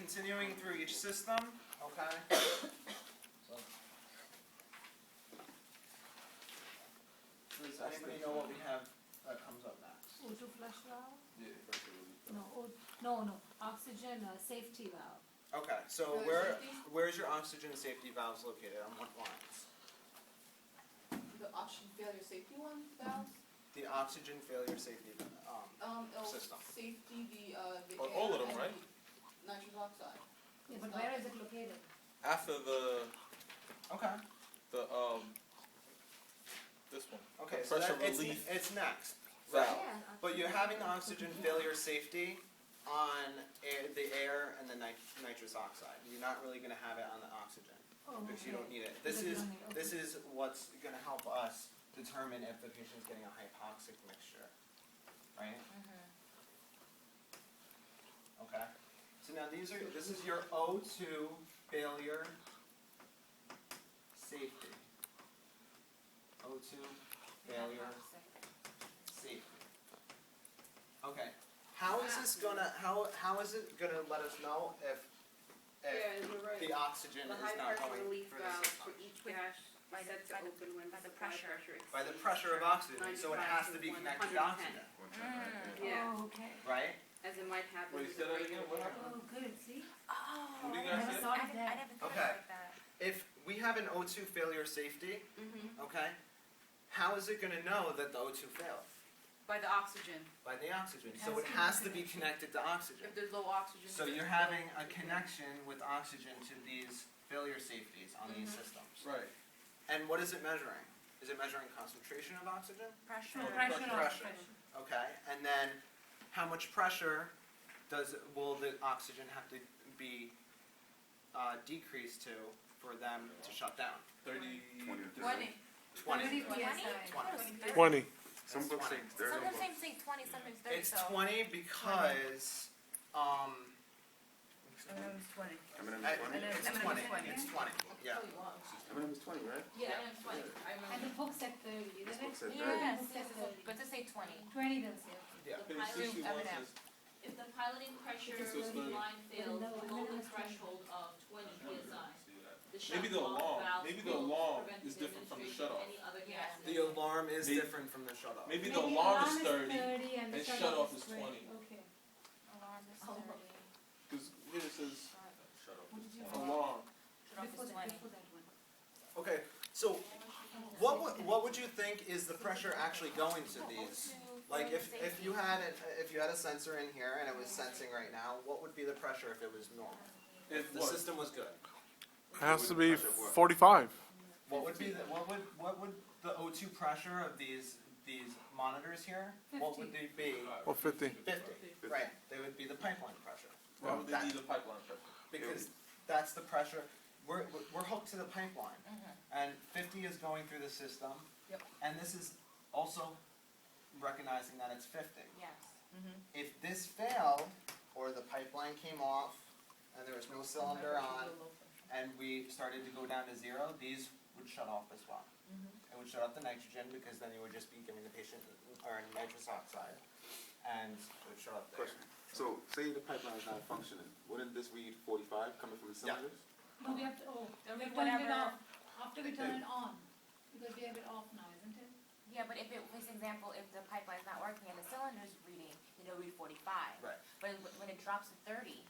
continuing through each system, okay? So, does anybody know what we have that comes up next? O2 flush valve? Yeah, pressure relief. No, oxygen safety valve. Okay, so where's your oxygen safety valves located? On what lines? The oxygen failure safety one valves? The oxygen failure safety system. Safety, the Or air all of them, and right? the nitrous oxide. Yeah, but where is it located? After Okay. this one. Okay, The so pressure that, relief it's next. valve. But you're having oxygen failure safety on the air and the nitrous oxide. You're not really going to have it on the oxygen Oh, because you don't okay. need it. Because you don't need it, This is what's going to help us determine if the patient's getting a hypoxic mixture, right? Okay. So now this is your O2 failure safety. O2 failure safety. Okay. How is this gonna how is it gonna let us know if You're right. the oxygen The is high not pressure going relief through the valve system? for each dash set to open when by the supply pressure. exceeds By the pressure of oxygen, so it has to be 95 connected to 110. oxygen, Yeah, Oh, okay. right? as it might happen Wait, with say the that again? regular What valve. happened? Oh, good, see? Oh, What do you I guys never say? thought of I that. never thought Okay. of it like that. If we have an O2 failure safety, Mm-hmm. okay, how is it gonna know that the O2 failed? By the oxygen. By the oxygen. It So has it to be has to be connected. connected to oxygen. If there's low oxygen. So you're having a connection with oxygen to these failure safeties on these systems. Right. And what is it measuring? Is it measuring concentration of oxygen? Pressure. No, Pressure. pressure. Okay, and then how much pressure will the oxygen have to be decreased to for them to shut down? 30. 20. 20. 20 PSI. 20. Some books say Sometimes they say 20, sometimes 30, It's so. 20 because It's 20. it's 20. It's 20. Yeah. Eminem is 20, right? Yeah, and 20. I And remember. the book said 30, This isn't book it? said 30. Yes, Book said 30. but to say 20. 20 does, yeah. Yeah. Page Pilot 61 Eminem. says If the piloting pressure This is of the 30. line fails No, below the no, no. threshold of 20 psi, the Maybe the shut-off alarm. valves Maybe the will alarm prevent is different from the administration of shut-off. any other Yeah. gases. The alarm is Maybe- different from the shut off. Maybe the Maybe alarm is 30 and and shut shut off off is is 20. Okay. Alarm is Oh. 30. Because here it says What did you alarm. Shut off Before is that, 20. before that one. Okay, so what would you think is the pressure actually going to these? Like if you had a sensor in here and it was sensing right now, what would be the pressure if it was normal? If The what? system was good. It has to be 45. What would be what would the O2 pressure of these monitors here? What would they be? Or 50. 50. Right. They would be the pipeline pressure. Why would they That- need a pipeline pressure? Because that's the pressure. We're hooked to the pipeline, Mhm. and 50 is going through the system. Yep. And this is also recognizing that it's 50. Yes. If this failed, or the pipeline came off, and there was no cylinder on, and we started to go down to 0, these would shut off as well. It would shut off the nitrogen because then you would just be giving the patient or nitrous oxide, and it would shut off there. Question. So, say the pipeline is not functioning. Wouldn't this read 45 coming from the Yeah. cylinders? No, we have to, we read turned it whatever- off, after we turn it on, because we have it off now, isn't it? Yeah, but if it, for example, if the pipeline's not working and the cylinder's reading, it'll read 45. Right. But when it drops to 30,